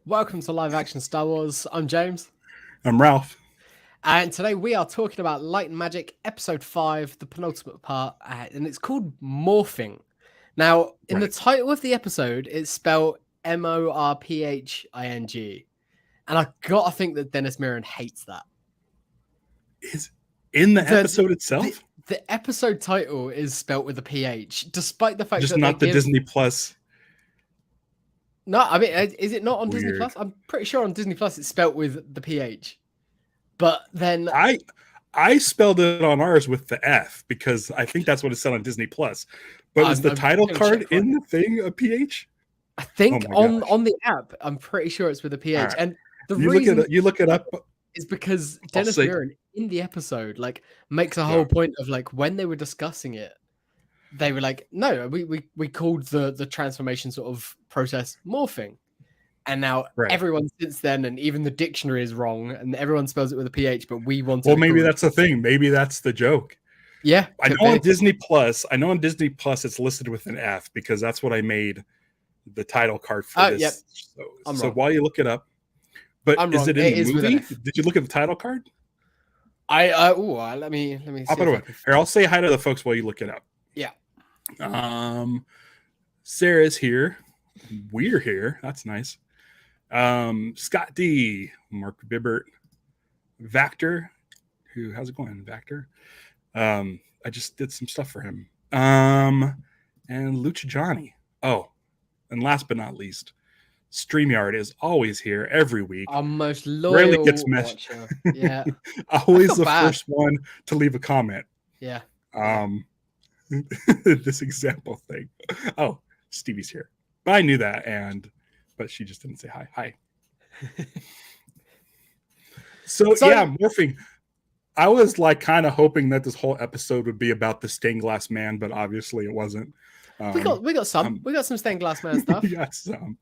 Welcome to Live Action Star Wars. I'm James. I'm Ralph. And today we are talking about Light and Magic Episode 5, the penultimate part, and it's called Morfing. Now, in the title of the episode, it's spelled Morphing. And I gotta think that Dennis Mirren hates that. Is in the episode itself? The episode title is spelt with a PH, despite the fact just that not the Disney Plus. No, I mean, is it not on Disney Plus? I'm pretty sure on Disney Plus it's spelt with the PH. But then I spelled it on ours with the F because I think that's what it said on Disney Plus. But is the title card in the thing a PH? I think on the app, I'm pretty sure it's with a PH. Right. And the reason you look it up is because Dennis Mirren in the episode makes a whole point of when they were discussing it, they were like, no, we called the transformation sort of process morphing. And now everyone since then, and even the dictionary is wrong, and everyone spells it with a PH, but we want to. Well, maybe that's the thing. Maybe that's the joke. Yeah. I know on Disney Plus it's listed with an F because that's what I made the title card for this. Yep. So while you look it up, but is it in the movie? Did you look at the title card? Let me see. Here, I'll say hi to the folks while you look it up. Yeah. Sarah's here. We're here. That's nice. Scott D, Mark Bibbert, Vactor, how's it going, Vactor? I just did some stuff for him. And Lucha Johnny. Oh, and last but not least, StreamYard is always here every week. Our most loyal rarely gets messed. Yeah. Always the first one to leave a comment. Yeah. This example thing. Oh, Stevie's here. But I knew that, but she just didn't say hi. Hi. So yeah, morphing. I was kind of hoping that this whole episode would be about the stained glass man, but obviously it wasn't. We got some stained glass man stuff. We got some.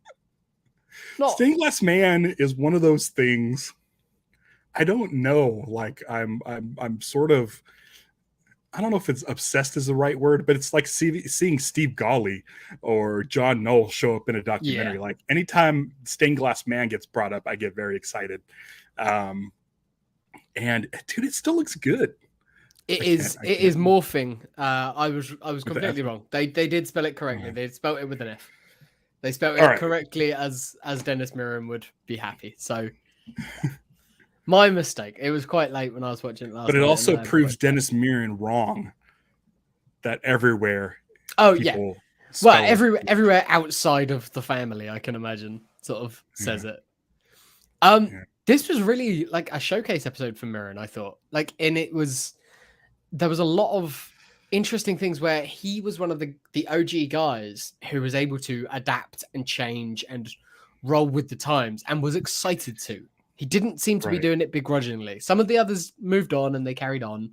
Stained glass man is one of those things. I don't know. I'm sort of. I don't know if it's obsessed is the right word, but it's like seeing Steve Gawley or John Knoll show up in a documentary. Yeah. Anytime stained glass man gets brought up, I get very excited. And dude, it still looks good. It is morphing. I was completely wrong. They did spell it correctly. They spelled it with an F. They spelled it correctly as Dennis Mirren would be happy. So my mistake. It was quite late when I was watching it last night. But it also proves Dennis Mirren wrong. That everywhere. Oh yeah. Well, everywhere outside of the family, I can imagine, sort of says it. This was really a showcase episode for Mirren, I thought. There was a lot of interesting things where he was one of the OG guys who was able to adapt and change and roll with the times and was excited to. He didn't seem to be doing it begrudgingly. Some of the others moved on and they carried on,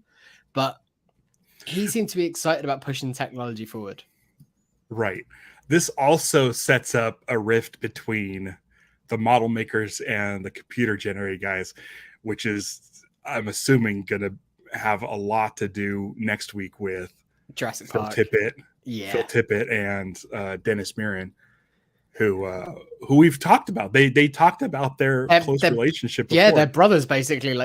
but he seemed to be excited about pushing technology forward. Right. This also sets up a rift between the model makers and the computer generated guys, which is, I'm assuming, going to have a lot to do next week with Jurassic Phil Park. Tippett, Phil Tippett and Dennis Mirren. Who we've talked about. They talked about their close relationship before. Yeah, they're brothers basically.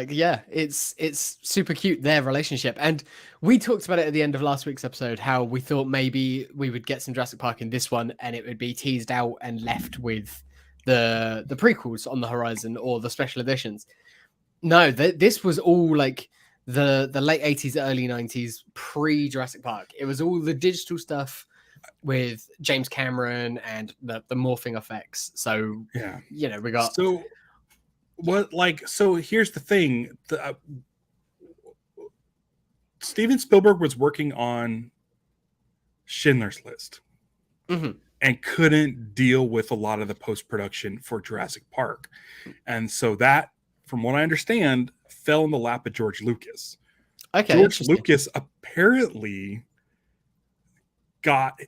It's super cute, their relationship. And we talked about it at the end of last week's episode, how we thought maybe we would get some Jurassic Park in this one and it would be teased out and left with the prequels on the horizon or the special editions. No, this was all the late 80s, early 90s, pre-Jurassic Park. It was all the digital stuff with James Cameron and the morphing effects. So we got so here's the thing. Steven Spielberg was working on Schindler's List and couldn't deal with a lot of the post-production for Jurassic Park. And so that, from what I understand, fell in the lap of George Lucas. Okay, George Lucas apparently got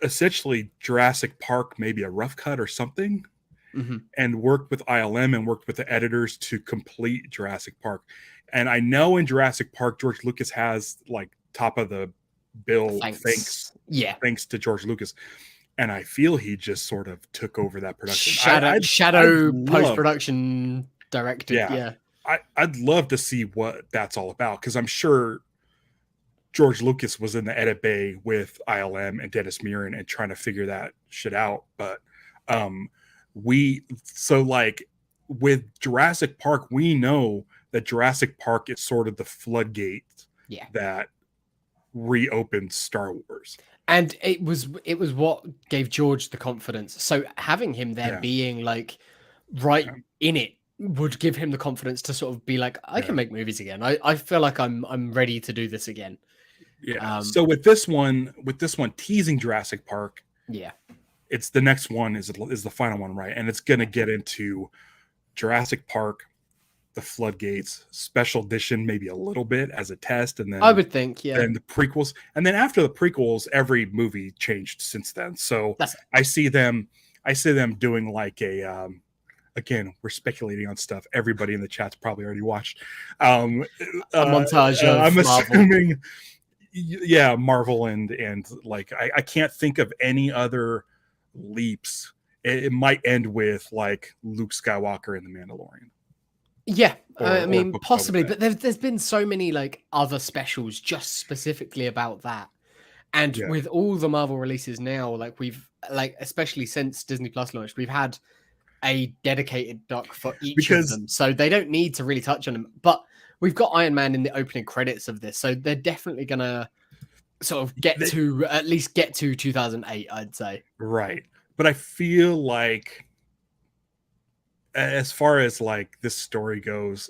essentially Jurassic Park, maybe a rough cut or something, and worked with ILM and worked with the editors to complete Jurassic Park. And I know in Jurassic Park, George Lucas has top of the bill thanks to George Lucas. and I feel he just sort of took over that production. Shadow post-production directed. Yeah. I'd love to see what that's all about, because I'm sure George Lucas was in the edit bay with ILM and Dennis Muren and trying to figure that shit out. But with Jurassic Park, we know that Jurassic Park is sort of the floodgate that reopened Star Wars. And it was what gave George the confidence. So having him there being like in it would give him the confidence to sort of be like, I can make movies again. I feel like I'm ready to do this again. Yeah. So with this one teasing Jurassic Park, it's the next one is the final one, right? And it's gonna get into Jurassic Park, the floodgates, special edition, maybe a little bit as a test, and then I would think, and the prequels, and then after the prequels, every movie changed since then. So I see them doing like a again, we're speculating on stuff everybody in the chat's probably already watched. A montage of I'm Marvel. Assuming Marvel and like I can't think of any other leaps. It might end with like Luke Skywalker and the Mandalorian. Yeah, I mean, possibly, but there's been so many like other specials just specifically about that. And with all the Marvel releases now, like we've especially since Disney Plus launched, we've had a dedicated doc for each of them. So they don't need to really touch on them. But we've got Iron Man in the opening credits of this. So they're definitely going to sort of at least get to 2008, I'd say. Right. But I feel like, as far as like this story goes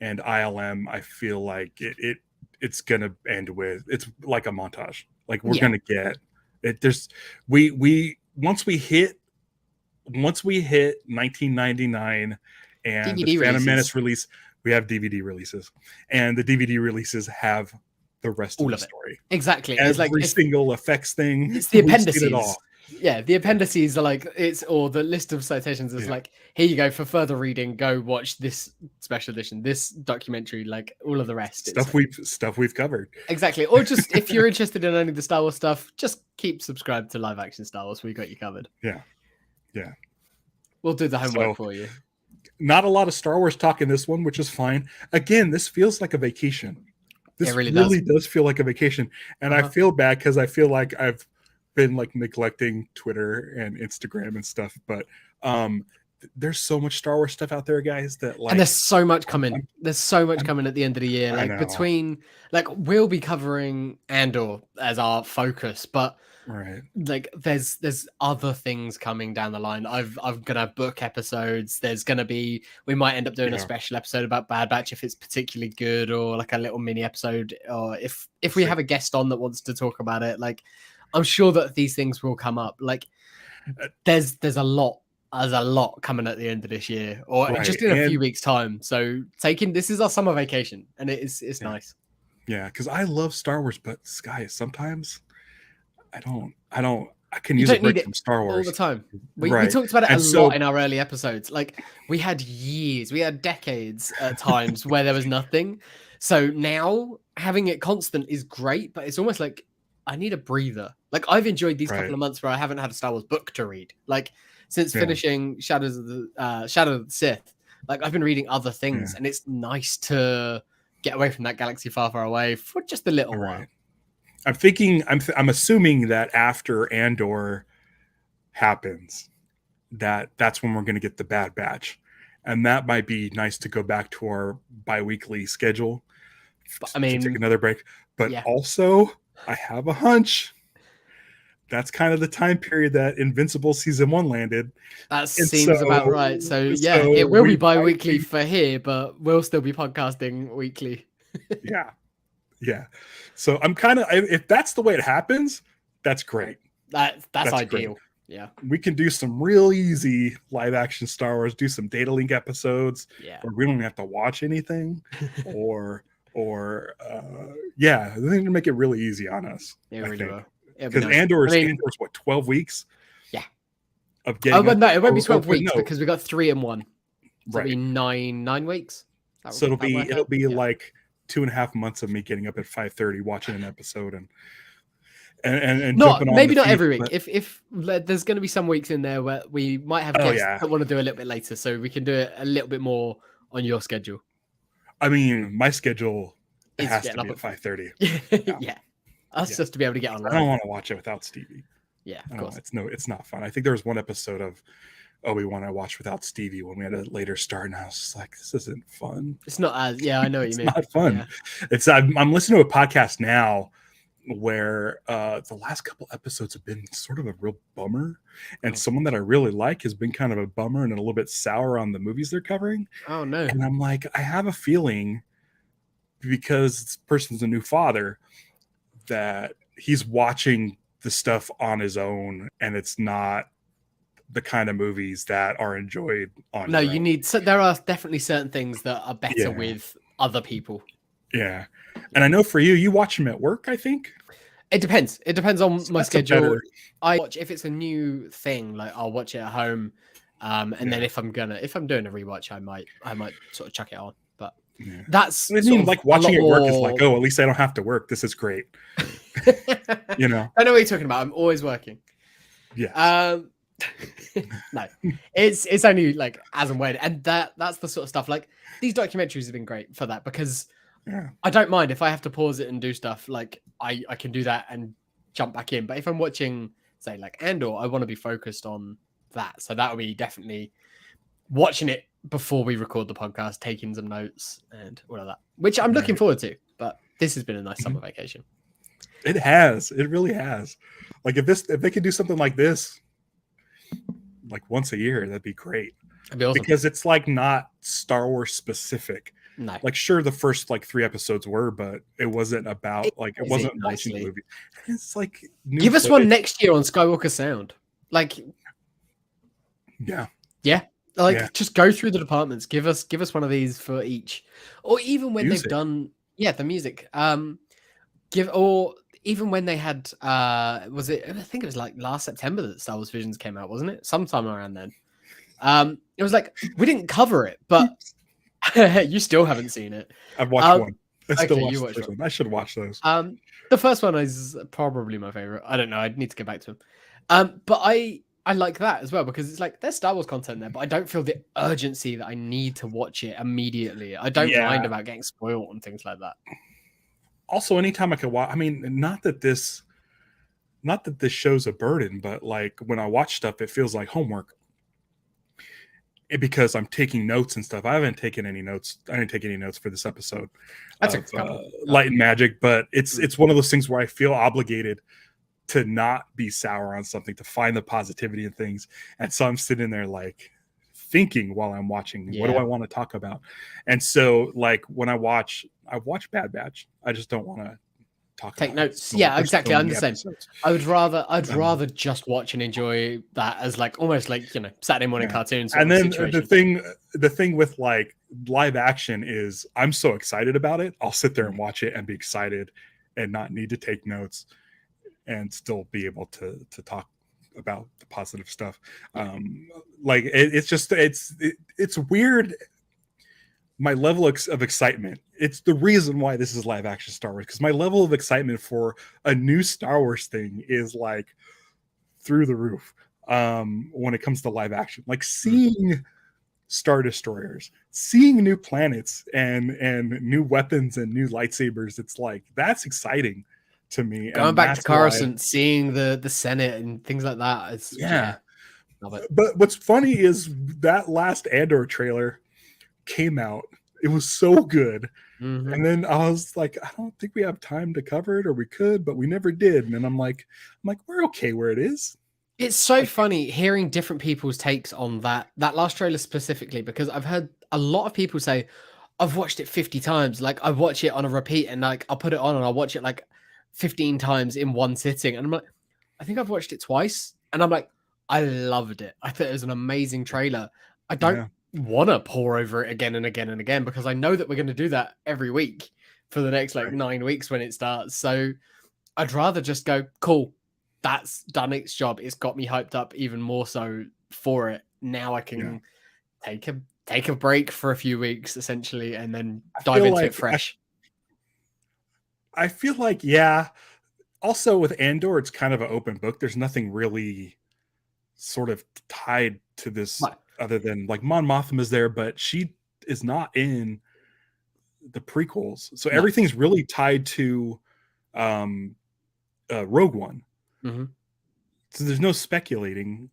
and ILM, I feel like it's gonna end with, it's like a montage. Like we're gonna get it. Once we hit 1999 and DVD the Phantom releases. Menace release, we have DVD releases, and the DVD releases have the rest of the story. Exactly. Every single effects thing. It's the appendices. Yeah, the appendices are like or the list of citations is like, here you go for further reading. Go watch this special edition, this documentary, like all of the rest. Stuff we've covered. Exactly. Or just if you're interested in only the Star Wars stuff, just keep subscribed to Live Action Star Wars. We got you covered. Yeah. We'll do the homework for you. Not a lot of Star Wars talk in this one, which is fine. Again, this feels like a vacation. This really does feel like a vacation, and I feel bad because I feel like I've been like neglecting Twitter and Instagram and stuff, but there's so much Star Wars stuff out there, guys, that like, and there's so much coming. There's so much coming at the end of the year. Like between, like we'll be covering Andor as our focus, but like there's other things coming down the line. I'm gonna book episodes. There's gonna be, we might end up doing a special episode about Bad Batch if it's particularly good, or like a little mini episode, or if we have a guest on that wants to talk about it. Like I'm sure that these things will come up. Like there's a lot coming at the end of this year, or just in a few weeks' time. So this is our summer vacation, and it's nice. Yeah, because I love Star Wars, but Sky, sometimes I can use a break from Star Wars all the time. We talked about it a lot in our early episodes. Like we had decades at times where there was nothing. So now having it constant is great, but it's almost like I need a breather. Like I've enjoyed these couple of months where I haven't had a Star Wars book to read. Like since finishing Shadow of the Sith, like I've been reading other things, and it's nice to get away from that galaxy far, far away for just a little while. I'm assuming that after Andor happens, that's when we're going to get the Bad Batch, and that might be nice to go back to our bi-weekly schedule. I mean, to take another break, but also I have a hunch that's kind of the time period that Invincible season 1 landed. That seems about right. So it will be bi-weekly for here, but we'll still be podcasting weekly. Yeah. So I'm kind of, if that's the way it happens, that's great. That's ideal. Great. Yeah. We can do some real easy live action Star Wars, do some data link episodes where we don't even have to watch anything or they're going to make it really easy on us. Yeah, really will. Because Andor's 12 weeks? Yeah. Of getting it won't be 12 weeks because we got 3 in 1. So it'll be 9 weeks. So it'll be like 2.5 months of me getting up at 5:30 watching an episode, and not jumping on maybe the not feet, every week. but If there's going to be some weeks in there where we might have guests that want to do a little bit later, so we can do it a little bit more on your schedule. I mean, my schedule Is has getting to be up at 5:30. Yeah, us just to be able to get online. I don't want to watch it without Stevie. Yeah, of course. It's not fun. I think there was one episode of Obi-Wan I watched without Stevie when we had a later start, and I was just like, this isn't fun. It's not as I know what you mean. It's not fun. Yeah. It's I'm listening to a podcast now where the last couple episodes have been sort of a real bummer, and someone that I really like has been kind of a bummer and a little bit sour on the movies they're covering. Oh no. And I'm like, I have a feeling, because this person's a new father, that he's watching the stuff on his own, and it's not the kind of movies that are enjoyed on no you own. Need so there are definitely certain things that are better with other people. Yeah. And I know for you watch them at work, I think. It depends on my schedule. I watch, if it's a new thing, like I'll watch it at home, and then if I'm doing a rewatch, I might sort of chuck it on. But that's like watching it work is like, oh, at least I don't have to work, this is great. You know, I know what you're talking about. I'm always working. Yeah. No, it's only like as and when, and that's the sort of stuff. Like these documentaries have been great for that, because I don't mind if I have to pause it and do stuff. Like I can do that and jump back in. But if I'm watching, say, like Andor, I want to be focused on that. So that would be definitely watching it before we record the podcast, taking some notes and all of that, which I'm looking forward to. But this has been a nice summer vacation. It really has. Like if they could do something like this like once a year, that'd be great. That'd be awesome. Because it's like not Star Wars specific. No. Like sure, the first like 3 episodes were, but it wasn't about it wasn't watching the movie. It's like give us one next year on Skywalker Sound. Like just go through the departments. Give us one of these for each. Or even when they've done the music. Even when they had I think it was like last September that Star Wars Visions came out, wasn't it? Sometime around then. It was like we didn't cover it, but you still haven't seen it. I've watched one. I still watched one. I should watch those. The first one is probably my favorite. I don't know. I'd need to get back to him. But I like that as well, because it's like there's Star Wars content there, but I don't feel the urgency that I need to watch it immediately. I don't mind about getting spoiled and things like that. Also, anytime I could watch, I mean, not that this show's a burden, but like when I watch stuff, it feels like homework. Because I'm taking notes and stuff. I haven't taken any notes. I didn't take any notes for this episode. That's Light and Magic, but it's one of those things where I feel obligated to not be sour on something, to find the positivity in things. And so I'm sitting there like thinking while I'm watching, what do I want to talk about? And so like when I watch Bad Batch, I just don't want to take notes. Yeah, exactly. I'm the same. I'd rather just watch and enjoy that as like almost like Saturday morning cartoons. And then the thing with like live action is I'm so excited about it. I'll sit there and watch it and be excited and not need to take notes and still be able to talk about the positive stuff. Like it's weird. My level of excitement, it's the reason why this is live action Star Wars, because my level of excitement for a new Star Wars thing is like through the roof when it comes to live action. Like seeing Star Destroyers, seeing new planets and new weapons and new lightsabers, it's like that's exciting to me. Going back to Coruscant, seeing the Senate and things like that. It's, love it. But what's funny is that last Andor trailer came out, it was so good, and then I was like, I don't think we have time to cover it, or we could, but we never did. And then I'm like we're okay where it is. It's so funny hearing different people's takes on that last trailer specifically, because I've heard a lot of people say I've watched it 50 times. Like I watch it on a repeat, and like I'll put it on and I'll watch it like 15 times in one sitting, and I'm like, I think I've watched it twice, and I'm like, I loved it. I thought it was an amazing trailer. I don't want to pour over it again and again and again, because I know that we're going to do that every week for the next 9 weeks when it starts. So I'd rather just go, cool, that's done its job. It's got me hyped up even more so for it. Now I can take a break for a few weeks essentially, and then dive into it fresh. I feel like Also with Andor, it's kind of an open book. There's nothing really sort of tied to this other than like Mon Mothma is there, but she is not in the prequels. So everything's really tied to Rogue One. Mm-hmm. So there's no speculating.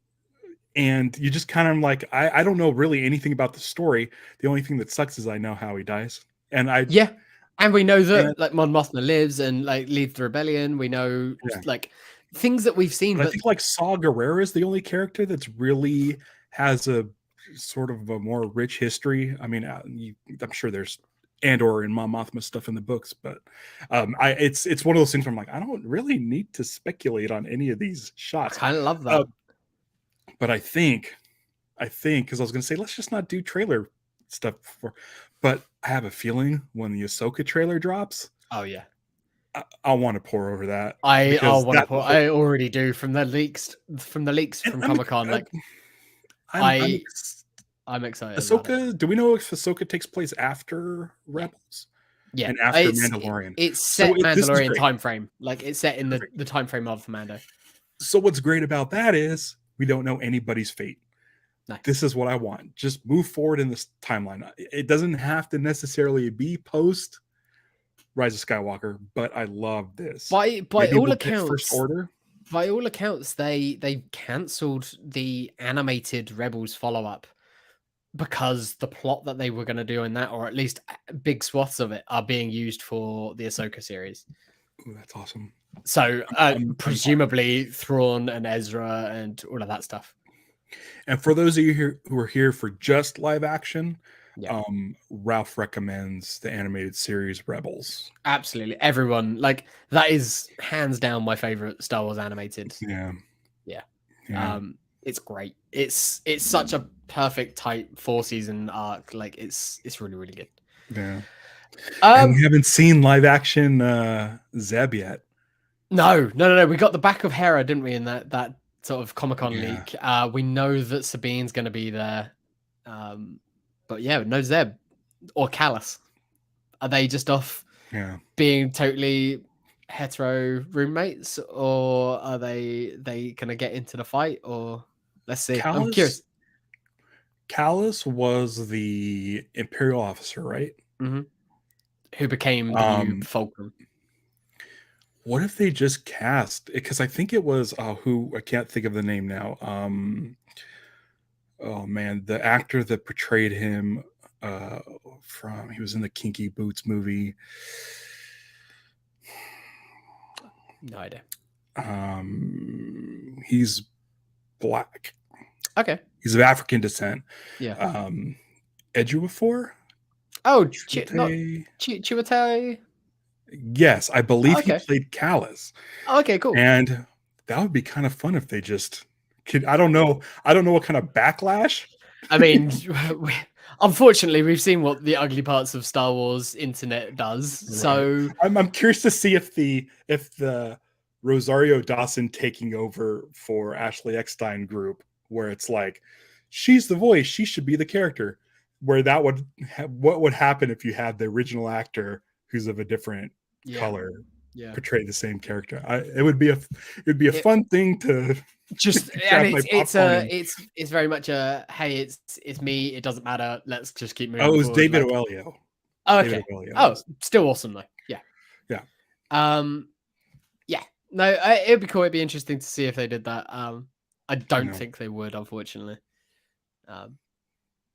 And you just kind of like, I don't know really anything about the story. The only thing that sucks is I know how he dies. And and we know that like Mon Mothma lives and like leads the rebellion. We know like things that we've seen. But I think like Saw Gerrera is the only character that's really has a sort of a more rich history. I mean, I'm sure there's Andor and Mon Mothma stuff in the books, but it's one of those things where I'm like, I don't really need to speculate on any of these shots. I kind of love that. But I think because I was going to say let's just not do trailer stuff before, but I have a feeling when the Ahsoka trailer drops, oh yeah, I want to pour over that. I already do from the leaks from Comic-Con. Like I'm excited. Ahsoka, do we know if Ahsoka takes place after Rebels? Yeah, and after Mandalorian. It's set Mandalorian time frame. Like it's set in the time frame of Mando. So what's great about that is we don't know anybody's fate. Nice. This is what I want. Just move forward in this timeline. It doesn't have to necessarily be post Rise of Skywalker, but I love this. By all accounts, First Order. By all accounts, they cancelled the animated Rebels follow-up because the plot that they were going to do in that, or at least big swaths of it, are being used for the Ahsoka series. Ooh, that's awesome. So presumably Thrawn and Ezra and all of that stuff. And for those of you who are here for just live action, Ralph recommends the animated series Rebels. Absolutely. Everyone, like, that is hands down my favorite Star Wars animated. Yeah. It's great. It's such a perfect tight 4-season arc. Like it's really, really good. Yeah. And we haven't seen live action Zeb yet. No. We got the back of Hera, didn't we, in that sort of Comic-Con leak. We know that Sabine's going to be there. But yeah, no Zeb or Callus. Are they just off being totally hetero roommates, or are they going to get into the fight? Or let's see. I'm curious. Callus was the Imperial officer, right? Mm-hmm. Who became the new Fulcrum. What if they just cast? Because I think it was who I can't think of the name now. Oh man, the actor that portrayed him he was in the Kinky Boots movie. No idea. He's black. Okay. He's of African descent. Yeah. Ejiofor? Oh, Chiwetel. Yes, I believe he played Callus. Okay, cool. And that would be kind of fun if they just could. I don't know what kind of backlash. I mean, unfortunately, we've seen what the ugly parts of Star Wars internet does. Right. So I'm curious to see if the Rosario Dawson taking over for Ashley Eckstein group, where it's like she's the voice, she should be the character. Where that would what would happen if you had the original actor who's of a different color portray the same character? It would be a fun thing to just and it's very much a hey, it's me, it doesn't matter, let's just keep moving. Oh, it was David Oelio. Oh, okay. Still awesome though. Yeah. No, it'd be cool. It'd be interesting to see if they did that. I don't think they would, unfortunately.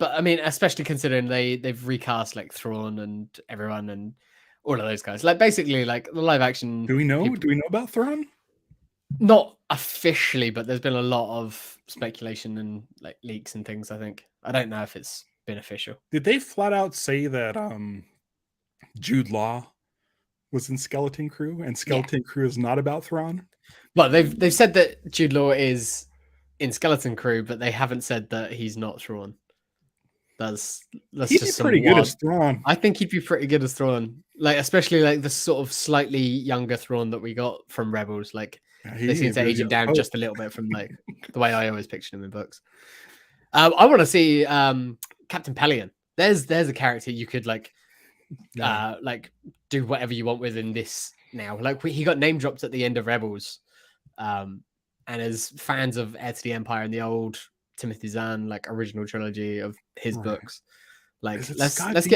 But I mean, especially considering they've recast like Thrawn and everyone and all of those guys. Like basically, like the live action. Do we know about Thrawn? Not officially, but there's been a lot of speculation and like leaks and things. I think I don't know if it's been official. Did they flat out say that Jude Law was in Skeleton Crew and Skeleton Crew is not about Thrawn? Well, they've said that Jude Law is in Skeleton Crew, but they haven't said that he's not Thrawn. That's he'd just be pretty good as Thrawn. I think he'd be pretty good as Thrawn, like especially like the sort of slightly younger Thrawn that we got from Rebels. Like they seem to age him down just a little bit from like the way I always pictured him in books. I want to see Captain Pelion. There's a character you could like do whatever you want with in this now. Like he got name dropped at the end of Rebels, and as fans of Heir to the Empire and the old Timothy Zahn like original trilogy of his books, like let's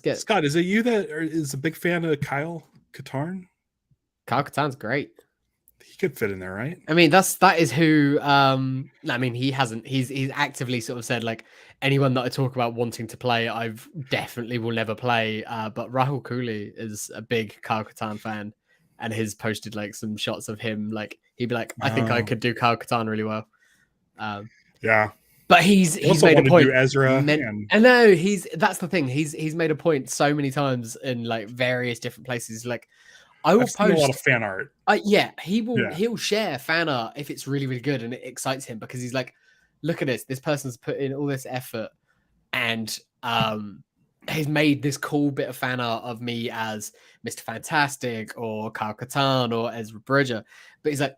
get Scott. Is it you that is a big fan of Kyle Katarn? Kyle Katarn's great. He could fit in there, right? I mean, that is who. I mean, he's actively sort of said like anyone that I talk about wanting to play, I've definitely will never play. But Rahul Cooley is a big Kyle Katarn fan, and has posted like some shots of him. Like he'd be like, I think I could do Kyle Katarn really well. Yeah. But he's made a point. Ezra I know that's the thing. He's made a point so many times in like various different places. Like I will post a lot of fan art. He'll share fan art if it's really, really good and it excites him because he's like, look at this. This person's put in all this effort and he's made this cool bit of fan art of me as Mr. Fantastic or Kyle Katarn or Ezra Bridger. But he's like,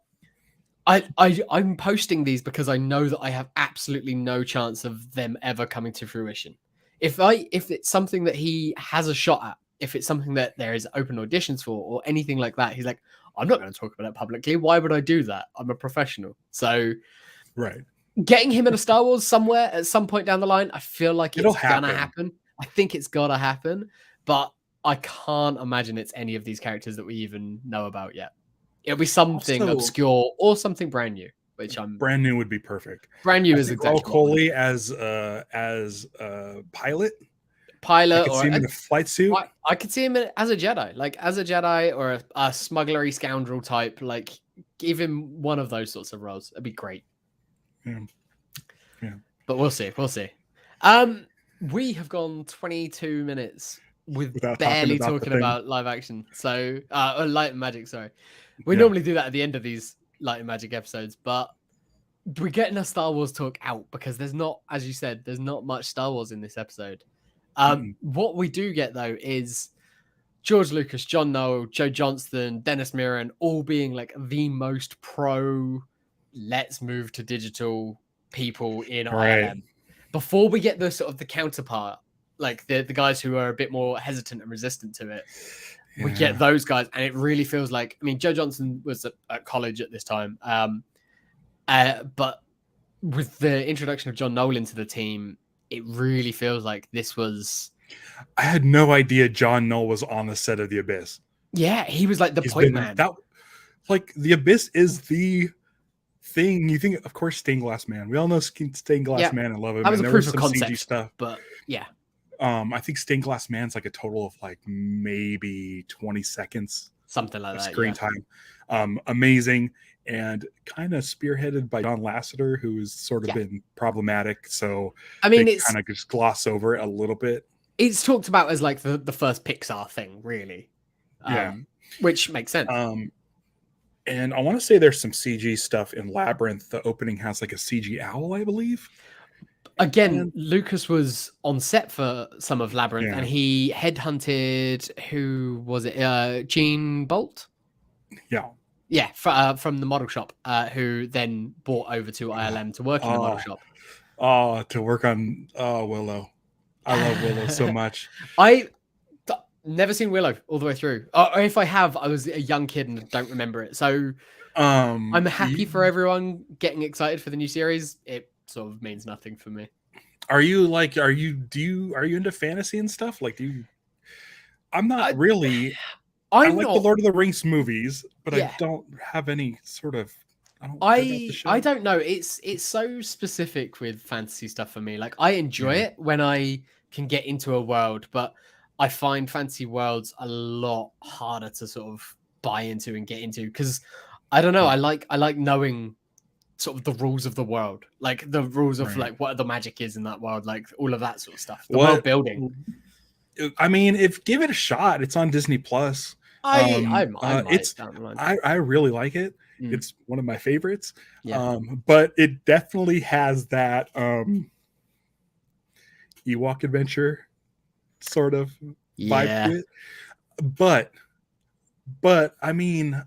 I'm posting these because I know that I have absolutely no chance of them ever coming to fruition. If it's something that he has a shot at, if it's something that there is open auditions for or anything like that, he's like, I'm not going to talk about it publicly. Why would I do that? I'm a professional. So getting him in a Star Wars somewhere at some point down the line, I feel like it's going to happen. I think it's got to happen, but I can't imagine it's any of these characters that we even know about yet. It'll be something obscure or something brand new, which brand new would be perfect. Brand new is exactly Coley as pilot. I could see him in a flight suit. I could see him as a Jedi, like as a Jedi or a smugglery scoundrel type. Like give him one of those sorts of roles. It'd be great. Yeah. But we'll see. We have gone 22 minutes without barely talking about live action. So, light and magic. Sorry, we normally do that at the end of these light and magic episodes, but we're getting a Star Wars talk out because there's not, as you said, there's not much Star Wars in this episode. What we do get though is George Lucas, John Knoll, Joe Johnston, Dennis Muren, all being like the most pro. Let's move to digital people in ILM. Before we get the sort of the counterpart, like the guys who are a bit more hesitant and resistant to it, we get those guys, and it really feels like. I mean, Joe Johnston was at college at this time, but with the introduction of John Knoll into the team, it really feels like this was. I had no idea John Knoll was on the set of The Abyss. Yeah, he was like the point man. Like The Abyss is the thing. You think, of course, Stained Glass Man. We all know Stained Glass Man and love him. That was and a there proof was of some concept CG stuff, but yeah. I think Stained Glass Man's like a total of like maybe 20 seconds, something like that, screen time. Amazing. And kind of spearheaded by John Lasseter, who has sort of been problematic. So I mean, it's kind of just gloss over it a little bit. It's talked about as like the first Pixar thing, really. Which makes sense. And I want to say there's some CG stuff in Labyrinth. The opening has like a CG owl, I believe. Again, Lucas was on set for some of Labyrinth, and he headhunted, who was it? Gene Bolt? Yeah, from the model shop, who then brought over to ILM to work in the model shop. To work on Willow. I love Willow so much. Never seen Willow all the way through. Or if I have, I was a young kid and don't remember it. So I'm happy for everyone getting excited for the new series. It sort of means nothing for me. Are you into fantasy and stuff? Like, I'm not really. I like the Lord of the Rings movies, but I don't have any sort of. I don't know. It's so specific with fantasy stuff for me. Like I enjoy it when I can get into a world, but I find fantasy worlds a lot harder to sort of buy into and get into because I don't know. I like knowing sort of the rules of the world, like the rules of like what the magic is in that world, like all of that sort of stuff. The world building. I mean, give it a shot. It's on Disney Plus. I really like it. It's one of my favorites. Yeah. But it definitely has that Ewok adventure sort of vibe to it. But I mean,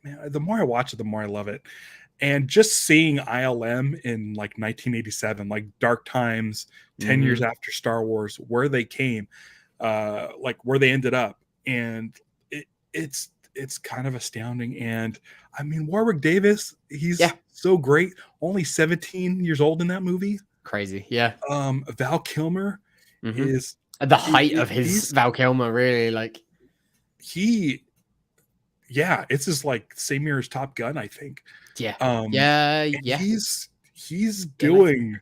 man, the more I watch it, the more I love it. And just seeing ILM in like 1987, like dark times, 10 years after Star Wars, where they came, like where they ended up, and it's kind of astounding. And I mean, Warwick Davis, he's Yeah. so great. Only 17 years old in that movie. Crazy. Yeah. Val Kilmer is at the height of his he's Val Kilmer, really. Like it's his like same year as Top Gun, I think. Yeah. And he's doing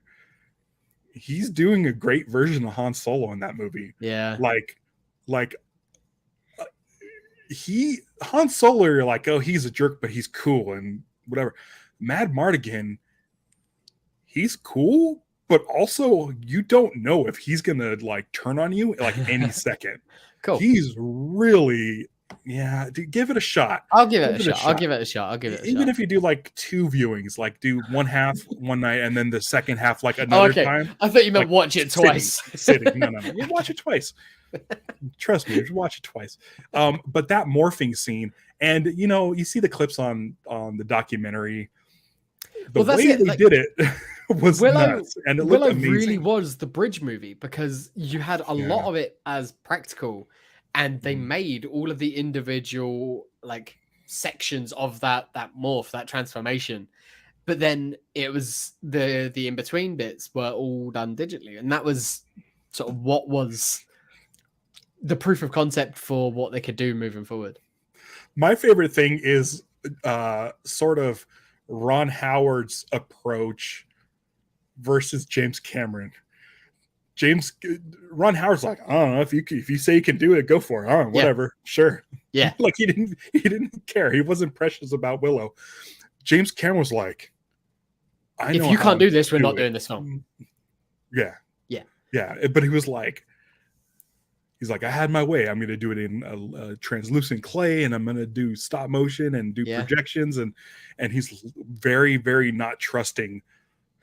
a great version of Han Solo in that movie. Yeah. Han Solo, you're like, oh, he's a jerk, but he's cool and whatever. Mad Mardigan, he's cool, but also you don't know if he's gonna like turn on you like any second. Cool. He's really, dude, give it a shot. I'll give it a shot. Even if you do like 2 viewings, like do one half one night and then the second half like another time. I thought you meant like, watch it twice. Sitting. No. You watch it twice. Trust me, you watch it twice. But that morphing scene, and you see the clips on the documentary. The way they did it was nuts, and it looked amazing. Really was the bridge movie, because you had a lot of it as practical, and they made all of the individual like sections of that morph, that transformation, but then it was the in between bits were all done digitally, and that was sort of what was the proof of concept for what they could do moving forward. My favorite thing is sort of Ron Howard's approach versus James Cameron. Ron Howard's like, I don't know, if you say you can do it, go for it. I don't know, whatever, sure. Yeah. Like he didn't care. He wasn't precious about Willow. James Cameron was like, I know if you can't do this, we're not doing this film. Yeah. But he was like, I had my way. I'm going to do it in a translucent clay, and I'm going to do stop motion and do projections, and he's very, very not trusting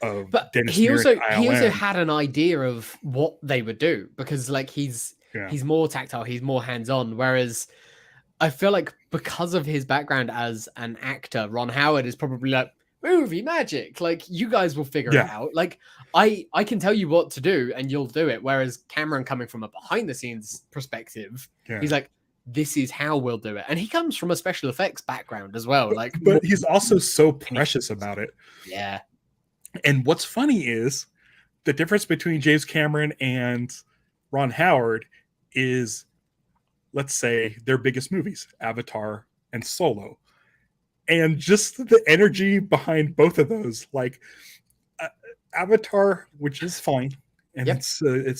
of Dennis. He also had an idea of what they would do, because like he's more tactile, he's more hands-on, whereas I feel like because of his background as an actor, Ron Howard is probably like, movie magic, like you guys will figure it out. Like I can tell you what to do and you'll do it. Whereas Cameron, coming from a behind the scenes perspective, he's like, this is how we'll do it. And he comes from a special effects background as well. But he's also so precious about it. Yeah. And what's funny is the difference between James Cameron and Ron Howard is, let's say, their biggest movies, Avatar and Solo. And just the energy behind both of those, like Avatar, which is fine, and it's a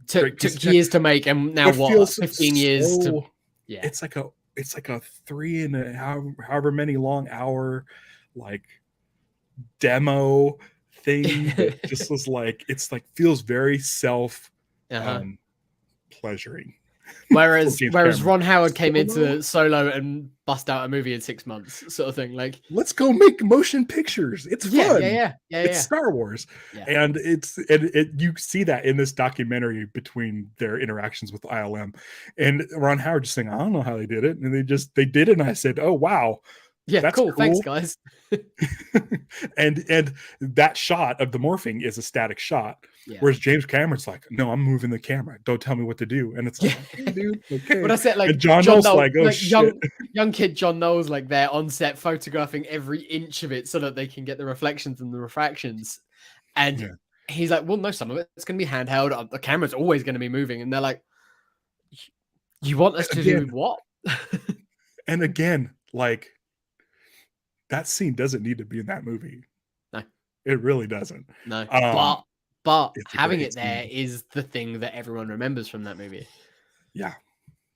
took years to make, and now 15 years to it's like a 3 and however many long hour like demo thing that just was like, it's like feels very self pleasuring. Whereas Ron Howard came into Solo and bust out a movie in 6 months, sort of thing. Like, let's go make motion pictures. It's fun. It's Star Wars, and you see that in this documentary between their interactions with ILM, and Ron Howard just saying, I don't know how they did it, and they did it, and I said, oh wow. Yeah, that's cool. Thanks, guys. and that shot of the morphing is a static shot, whereas James Cameron's like, no, I'm moving the camera. Don't tell me what to do. And it's like, okay, dude, okay. But I said, like, and John Knowles, like, oh shit. Young kid John Knowles, like, they're on set photographing every inch of it so that they can get the reflections and the refractions. And he's like, well, no, some of it's going to be handheld. The camera's always going to be moving. And they're like, you want us to do what? And again, like, that scene doesn't need to be in that movie. No, it really doesn't. No, but having it there is the thing that everyone remembers from that movie. Yeah.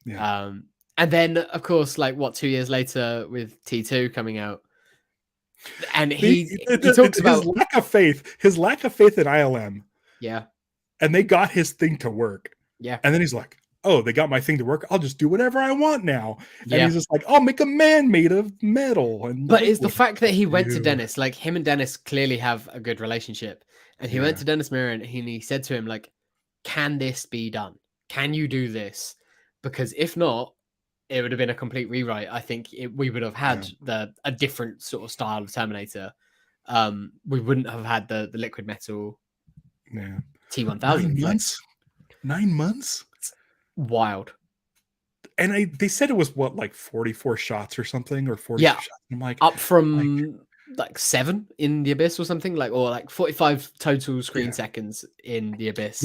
And then of course, like 2 years later with T2 coming out, and he talks about his lack of faith in ILM. Yeah, and they got his thing to work. Yeah, and then he's like, oh, they got my thing to work. I'll just do whatever I want now. And he's just like, I'll make a man made of metal. But it's the fact that he went to Dennis, like him and Dennis clearly have a good relationship. And he went to Dennis Muren and he said to him, like, can this be done? Can you do this? Because if not, it would have been a complete rewrite. I think we would have had a different sort of style of Terminator. We wouldn't have had the liquid metal T-1000. 9 months? 9 months? Wild. and they said it was what, like 44 shots or something, or 42 Yeah, shots. I'm like, up from like 7 in The Abyss or something, like, or like 45 total screen yeah, seconds in The Abyss.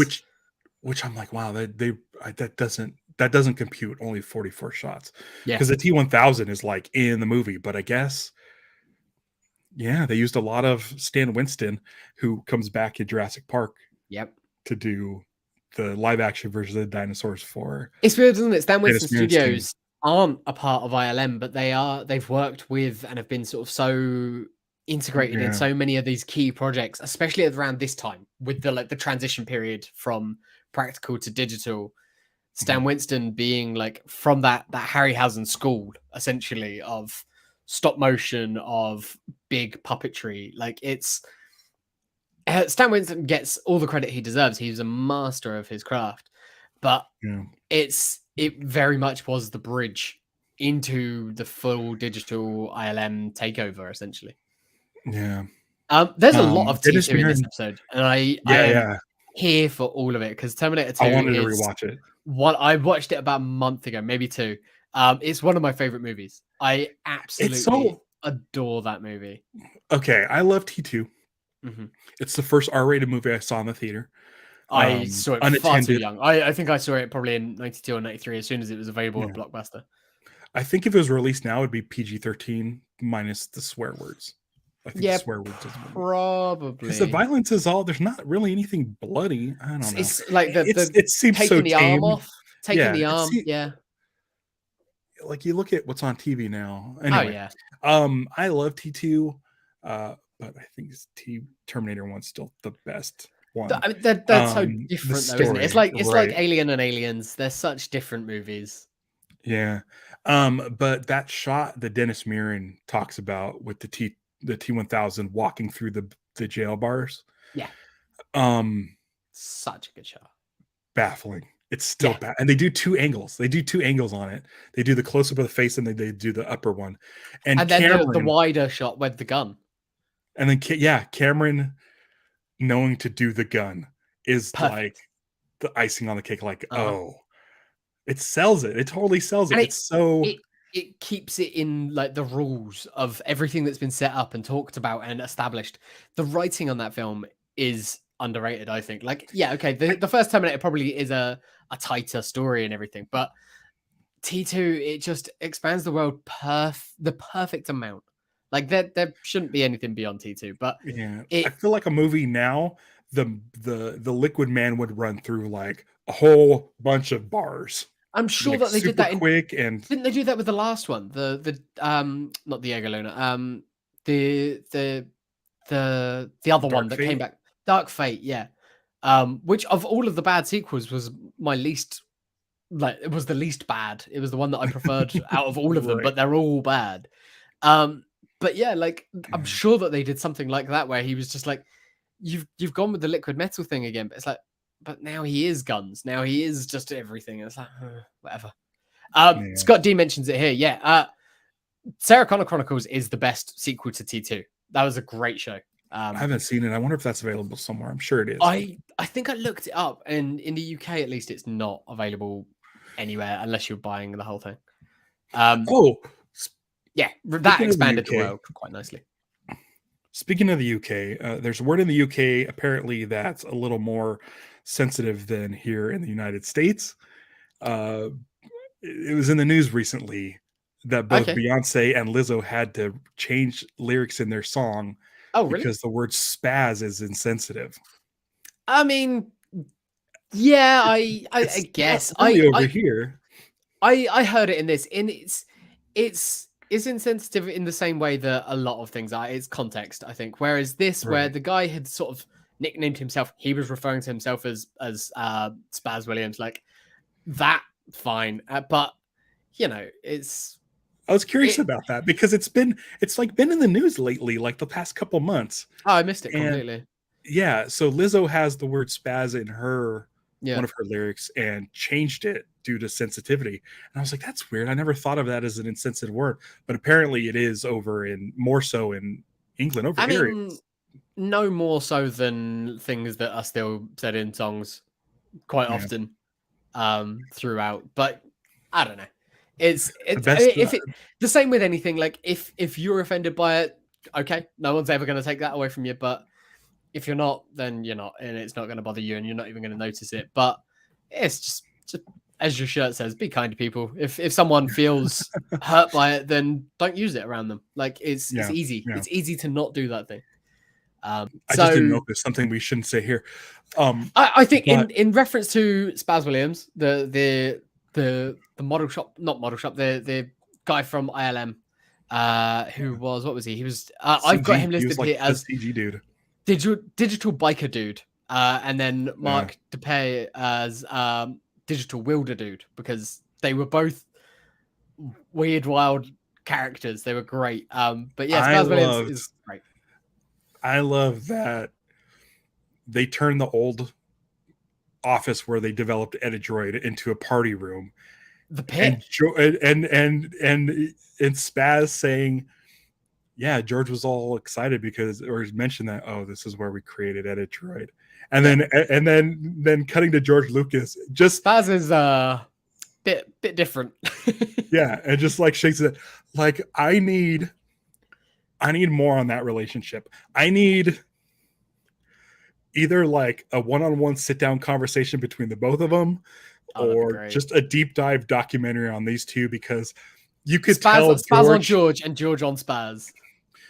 which I'm like, wow, that doesn't compute, only 44 shots, Yeah. because the T-1000 is like in the movie, but I guess, yeah, they used a lot of Stan Winston, who comes back in Jurassic Park Yep. to do the live action version of the dinosaurs for It's weird, isn't it? Stan Winston Dennis Muren's team. Studios aren't a part of ILM, but they've worked with and have been sort of so integrated in Yeah. so many of these key projects, especially around this time with the transition period from practical to digital. Mhm. Stan Winston being like from that Harryhausen school, essentially, of stop motion, of big puppetry. Like, it's Stan Winston gets all the credit he deserves. He's a master of his craft, but Yeah. it very much was the bridge into the full digital ILM takeover, essentially. Yeah. There's a lot of Dennis T2 in this Muren. episode, and I Yeah, am yeah. here for all of it because Terminator I 2 wanted to is rewatch it. what I watched it about a month ago, maybe 2. It's one of my favorite movies. I It's absolutely so adore that movie. okay. I love T2. Mhm. It's the first R-rated movie I saw in the theater. I saw it far too Unattended. young. I think I saw it probably in 92 or 93 as soon as it was available at Yeah. Blockbuster. I think if it was released now, it'd be PG-13 minus the swear words. I think the Yeah, swear words is because the probably. violence is all. There's not really anything bloody. I don't know. It's like the It seems so taking the arm tame. off, taking Yeah, the it's arm, yeah. like you look at what's on TV now. Oh, Anyway, yeah. I love T2, but I think Terminator 1's still the best one. I mean, they're so The different though, isn't it? It's story, like right? Alien and Aliens. They're such different movies. Yeah. But that shot that Dennis Muren talks about with the T-1000 walking through the jail bars, Yeah, um, such a good shot. baffling. It's still Yeah, bad, and they do two angles. They do two angles on it. They do the close up of the face, and they do the upper one. And and then the Cameron, wider shot with the gun. and then yeah, Cameron knowing to do the gun is like Perfect. the icing on the cake. Like, Uh-huh. oh, it sells it. It totally sells it. And It's so it it keeps it in like the rules of everything that's been set up and talked about and established. The writing on that film is underrated, I think. Like, yeah, okay, the first Terminator probably is a tighter story and everything, but T2, it just expands the world the perfect amount. Like, there shouldn't be anything beyond T2, but yeah. I it feel like a movie now. The Liquid Man would run through like a whole bunch of bars, I'm sure like that they did super that in quick and didn't they do that with the last one? The not the Ego Luna, the the the other one Dark that came Fate. back, Dark Fate, yeah. Which of all of the bad sequels was my least like it was the least bad. It was the one that I preferred out of all of them, Right. but they're all bad. Um, but yeah, like I'm Yeah. sure that they did something like that where he was just like, you've gone with the liquid metal thing again, but it's like, but now he is guns. Now he is just everything. And it's like, whatever. Yeah. Scott D mentions it here. Yeah. Sarah Connor Chronicles is the best sequel to T2. That was a great show. I haven't seen it. I wonder if that's available somewhere. I'm sure it is. I think I looked it up, and in the UK at least, it's not available anywhere unless you're buying the whole thing. Oh, Yeah, that speaking of the expanded the UK, world quite nicely. speaking of the UK, there's word in the UK apparently that's a little more sensitive than here in the United States. Uh, it was in the news recently that both Okay. Beyonce and Lizzo had to change lyrics in their song Oh, really? because the word spaz is insensitive. I mean, yeah, I It's not guess really over here. I heard it in this. In it's insensitive in the same way that a lot of things are. It's context, I think. Whereas this, where Right. the guy had sort of nicknamed himself, he was referring to himself as Spaz Williams, like that. Fine, but you know, I was curious it. about that because it's like been in the news lately, like the past couple months. Oh, I missed it And completely. yeah, so Lizzo has the word spaz in her Yeah. one of her lyrics and changed it due to sensitivity. And I was like, that's weird. I never thought of that as an insensitive word, but apparently it is over in more so in England. Over I here, mean, no more so than things that are still said in songs quite yeah, often throughout. But I don't know. It's The best. the same with anything. Like if you're offended by it, okay, no one's ever going to take that away from you. But if you're not, then you're not, and it's not going to bother you, and you're not even going to notice it. But it's just as your shirt says, be kind to people. If someone feels hurt by it, then don't use it around them. Like it's easy. Yeah. It's easy to not do that thing. I just didn't know if there's something we shouldn't say here. I think in reference to Spaz Williams, the model shop, not model shop, the guy from ILM, who was, what was he? He was, I've got him listed here as CG dude, digital biker dude, and then Mark DePay as digital wielder dude, because they were both weird, wild characters. They were great. But yeah, Spaz Williams is great. I love that they turned the old office where they developed Edidroid into a party room. The pit. And Spaz saying, yeah, George was all excited because, or mentioned that, oh, this is where we created Edidroid. And then cutting to George Lucas. Just Spaz is bit different. Yeah, and just like shakes it. Like, I need more on that relationship. I need either like a one-on-one sit-down conversation between the both of them, or just a deep dive documentary on these two, because you could tell Spaz on George and George on Spaz.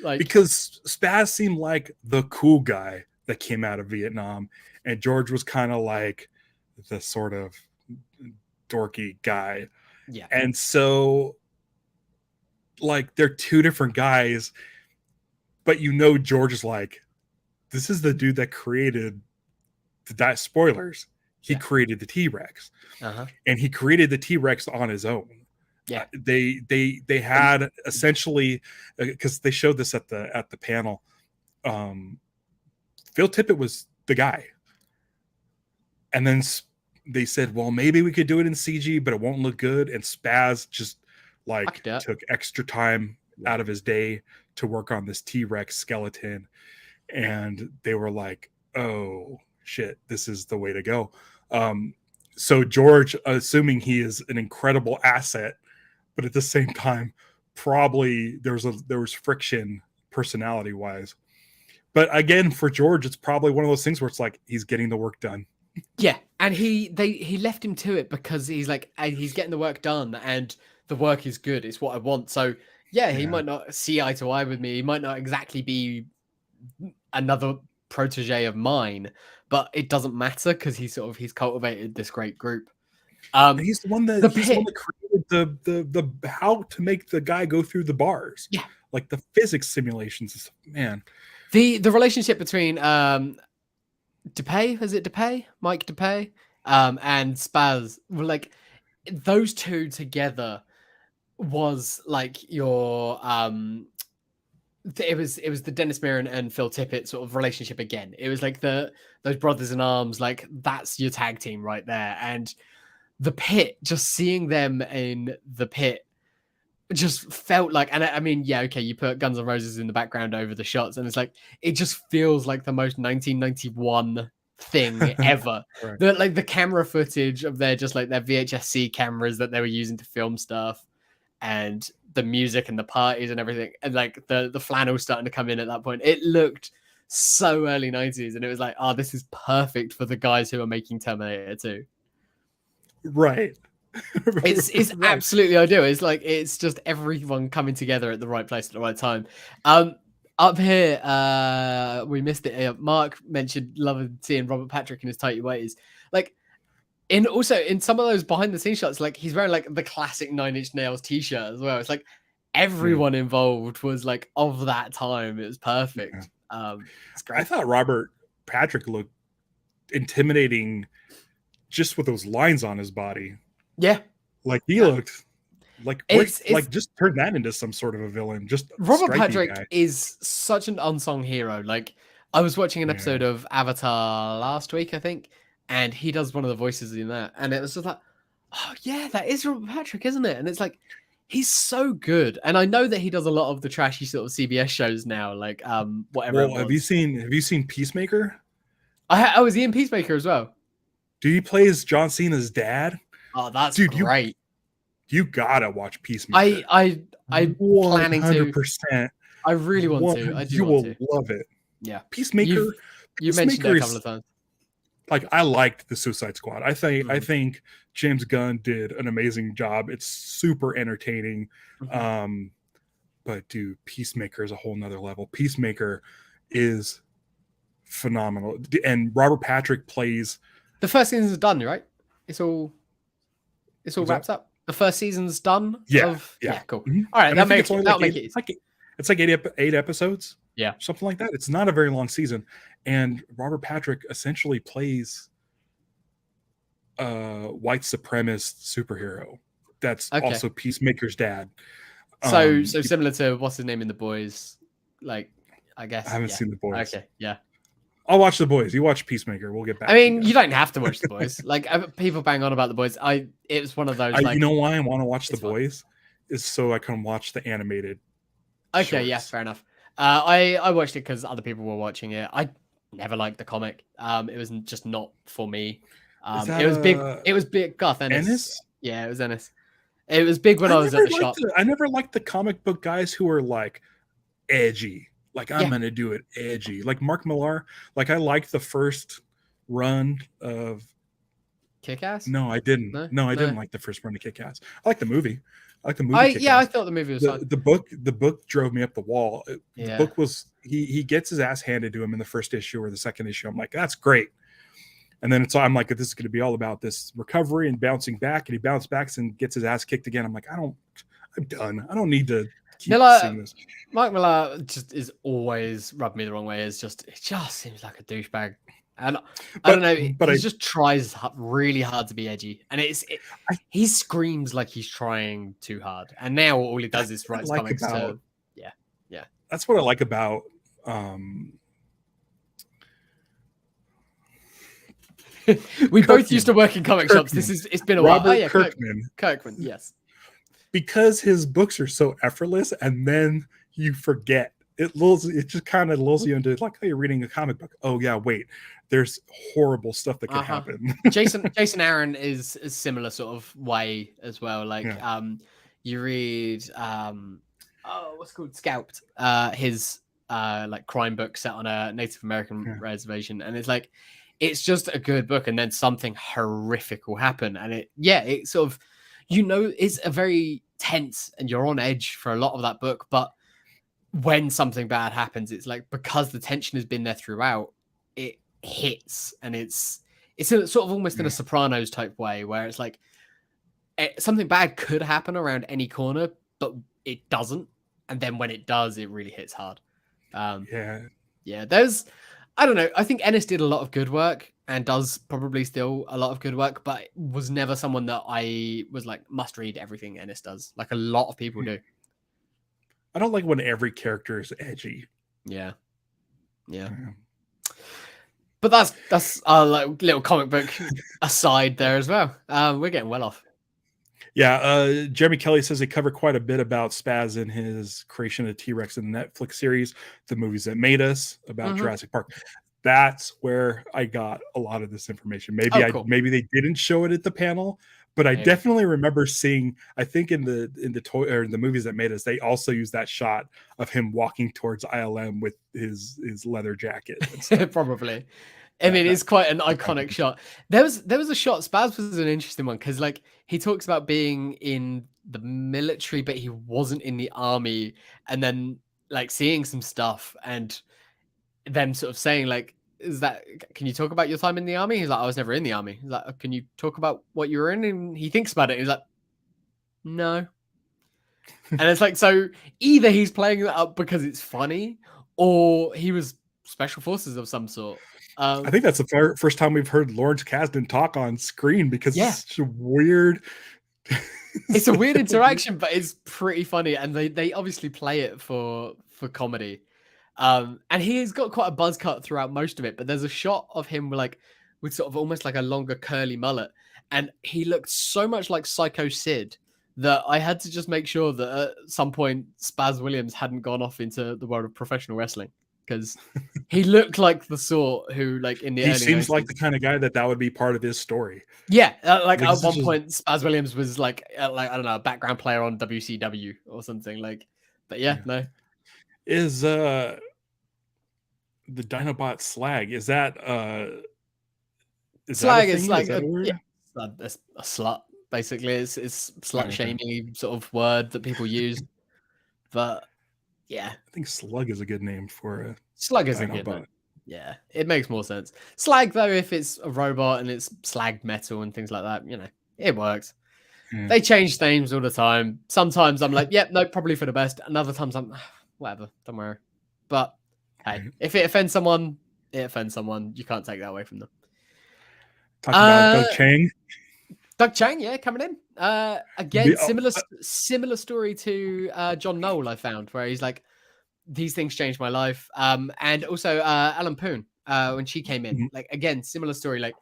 Like, because Spaz seemed like the cool guy that came out of Vietnam, and George was kind of like the sort of dorky guy. Yeah. And so, like, they're two different guys, but George is like, this is the dude that created the spoilers. He created the T-Rex, and he created the T-Rex on his own. Yeah, they had essentially, because they showed this at the panel. Phil Tippett was the guy, and then they said, well, maybe we could do it in CG, but it won't look good. And Spaz just took extra time out of his day to work on this T-Rex skeleton, and they were like, oh shit, this is the way to go. So George, assuming he is an incredible asset, but at the same time, probably there was friction personality wise. But again, for George, it's probably one of those things where it's like he's getting the work done. Yeah, and he left him to it because he's like, he's getting the work done, and the work is good. It's what I want. So yeah, he might not see eye to eye with me. He might not exactly be another protege of mine, but it doesn't matter because he's cultivated this great group. He's the one that created the how to make the guy go through the bars. Yeah, like the physics simulations. Man, the relationship between DePay, is it DePay? Mike DePay, and Spaz, were like, those two together was like your it was the Dennis Mirren and Phil Tippett sort of relationship again. It was like those brothers in arms, like that's your tag team right there. And the pit, just seeing them in the pit just felt like, and I mean, yeah, okay, you put Guns N' Roses in the background over the shots, and it's like, it just feels like the most 1991 thing ever. Right. The camera footage of their VHS-C cameras that they were using to film stuff, and the music and the parties and everything, and like the flannel starting to come in at that point. It looked so early 90s, and it was like, oh, this is perfect for the guys who are making Terminator 2. Right. It's right. Absolutely ideal. It's like, it's just everyone coming together at the right place at the right time. Up here, we missed it. Mark mentioned loving seeing Robert Patrick in his tighty whities. Like, in some of those behind the scenes shots, like he's wearing like the classic Nine Inch Nails t-shirt as well. It's like everyone involved was like of that time. It was perfect. It's great. I thought Robert Patrick looked intimidating just with those lines on his body. Yeah, like he looked like just turn that into some sort of a villain. Just Robert Patrick is such an unsung hero. Like, I was watching an episode of Avatar last week, I think, and he does one of the voices in that, and it was just like, oh yeah, that is Robert Patrick, isn't it? And it's like, he's so good. And I know that he does a lot of the trashy sort of CBS shows now, like whatever. Well, have you seen Peacemaker? I was in Peacemaker as well. Do he plays John Cena's dad? Oh, that's dude, great. You gotta watch Peacemaker. I planning to. 100%. I really want to. I do You want will to. love it. Yeah. Peacemaker. You've mentioned it a couple of times. Like, I liked the Suicide Squad. I think James Gunn did an amazing job. It's super entertaining. But dude, Peacemaker is a whole nother level. Peacemaker is phenomenal. And Robert Patrick plays. The first season's done, right? It's all wrapped up. The first season's done. Yeah. Cool. Mm-hmm. All right, that'll make it easy. It's like 8 episodes. Yeah. Something like that. It's not a very long season. And Robert Patrick essentially plays a white supremacist superhero that's also Peacemaker's dad. So similar to what's his name in The Boys, like, I guess. I haven't seen The Boys. Okay, yeah. I'll watch The Boys. You watch Peacemaker. We'll get back. I mean, you don't have to watch The Boys. Like, people bang on about The Boys. It was one of those. You know why I want to watch The Boys is so I can watch the animated. Okay, shorts. yeah, fair enough. I watched it because other people were watching it. I never liked the comic. It was just not for me. It was big. It was big. Garth Ennis. Yeah, it was Ennis. It was big when I was at the shop. I never liked the comic book guys who were like edgy. Like, I'm gonna do it edgy. Like Mark Millar. Like, I liked the first run of Kick-Ass. No, I didn't. No, I didn't like the first run of Kick-Ass. I like the movie. I like the movie. I thought the movie was fun. The book drove me up the wall. The book was he gets his ass handed to him in the first issue or the second issue. I'm like, that's great. And then I'm like, this is going to be all about this recovery and bouncing back. And he bounces back and gets his ass kicked again. I'm like, I'm done. I don't need to keep seeing this. Mark Millar just is always rubbed me the wrong way. It just seems like a douchebag. And I don't know, but he just tries really hard to be edgy. And he screams like he's trying too hard. And now all he does is write comics to... Yeah. That's what I like about... we both used to work in comic shops. It's been a while. Kirkman, yes. Because his books are so effortless, and then you forget. It just kind of lulls you into like, oh, you're reading a comic book. Oh yeah, wait. There's horrible stuff that could happen. Jason Aaron is a similar sort of way as well. Like you read what's it called? Scalped. His like crime book set on a Native American reservation, and it's like, it's just a good book, and then something horrific will happen, and it sort of, it's a very tense, and you're on edge for a lot of that book. But when something bad happens, it's like, because the tension has been there throughout, it hits, and it's a, sort of almost in a Sopranos type way, where it's like something bad could happen around any corner, but it doesn't, and then when it does, it really hits hard. There's, I don't know. I think Ennis did a lot of good work and does probably still a lot of good work, but was never someone that I was like, must read everything Ennis does. Like a lot of people do. I don't like when every character is edgy. Yeah. But that's our like little comic book aside there as well. We're getting well off. Yeah, Jeremy Kelly says they cover quite a bit about Spaz in his creation of T-Rex in the Netflix series, The Movies That Made Us, about Jurassic Park. That's where I got a lot of this information. Maybe they didn't show it at the panel, but I definitely remember seeing. I think in the toy or in the Movies That Made Us, they also used that shot of him walking towards ILM with his leather jacket. Probably. I mean, it's quite an iconic shot. There was a shot. Spaz was an interesting one because, like, he talks about being in the military, but he wasn't in the army, and then like seeing some stuff and them sort of saying, like, can you talk about your time in the army? He's like, I was never in the army. He's like, can you talk about what you were in? And he thinks about it. He's like, no. And it's like, so either he's playing that up because it's funny, or he was special forces of some sort. I think that's the first time we've heard Lawrence Kasdan talk on screen, because it's such a weird. It's a weird interaction, but it's pretty funny, and they obviously play it for comedy. And he's got quite a buzz cut throughout most of it, but there's a shot of him with sort of almost like a longer curly mullet, and he looked so much like Psycho Sid that I had to just make sure that at some point Spaz Williams hadn't gone off into the world of professional wrestling. because he looked like the sort who, like, in the he early seems 90s, like the kind of guy that would be part of his story. Yeah, like Like, at one point, Spaz Williams was like I don't know, a background player on WCW or something. Like, but yeah. No. Is the Dinobot Slag, is that a Slag is thing? Is like that a word? a slut. Basically, it's slut Okay. shaming sort of word that people use. But yeah, I think slug is a good name for a slug is a good Dinobot. name. Yeah, it makes more sense. Slag, though, if it's a robot and it's slag metal and things like that, it works. Yeah. They change names all the time. Sometimes I'm like, yep, no, probably for the best. And other times I'm, whatever, don't worry. But hey, if it offends someone, it offends someone. You can't take that away from them. Talk about Doug Chang. Doug Chang, yeah, coming in. Again, similar story to John Knoll, I found, where he's like, these things changed my life. And also Alan Poon, when she came in, like, again, similar story. Like,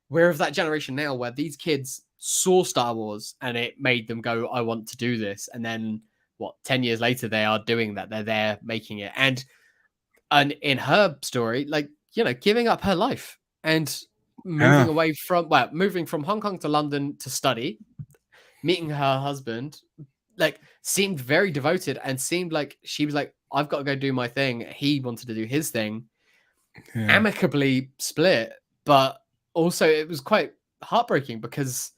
we're of that generation now where these kids saw Star Wars and it made them go, I want to do this. And then 10 years later, they are doing that. They're there making it. And in her story, like, giving up her life and moving away from, moving from Hong Kong to London to study, meeting her husband, like, seemed very devoted and seemed like she was like, I've got to go do my thing. He wanted to do his thing. Amicably split, but also it was quite heartbreaking because,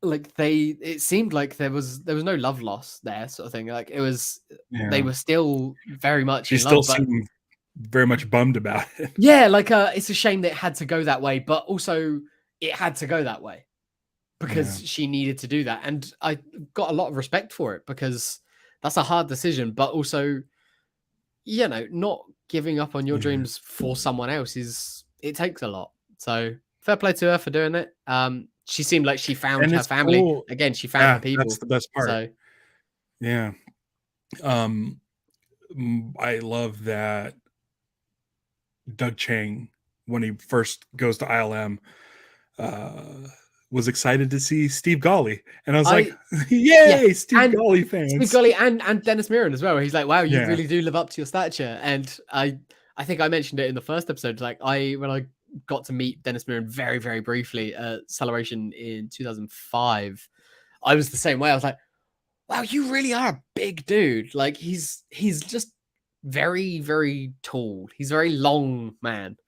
like, it seemed like there was no love lost there, sort of thing. Like, it was, they were still very much she in still love, seemed very much bummed about it. Yeah, like, it's a shame that it had to go that way, but also it had to go that way because she needed to do that. And I got a lot of respect for it because that's a hard decision, but also, not giving up on your dreams for someone else it takes a lot. So fair play to her for doing it. She seemed like she found her family. Cool. Again, she found her people. That's the best part. So yeah. I love that Doug Chang, when he first goes to ILM, was excited to see Steve Golly, and I was like, "Yay, Steve Golly fans!" Steve Golly and Dennis Mirren as well. He's like, "Wow, you really do live up to your stature." And I think I mentioned it in the first episode. Like, when I got to meet Dennis Mirren very, very briefly at Celebration in 2005, I was the same way. I was like, "Wow, you really are a big dude." Like, he's just very, very tall. He's a very long man.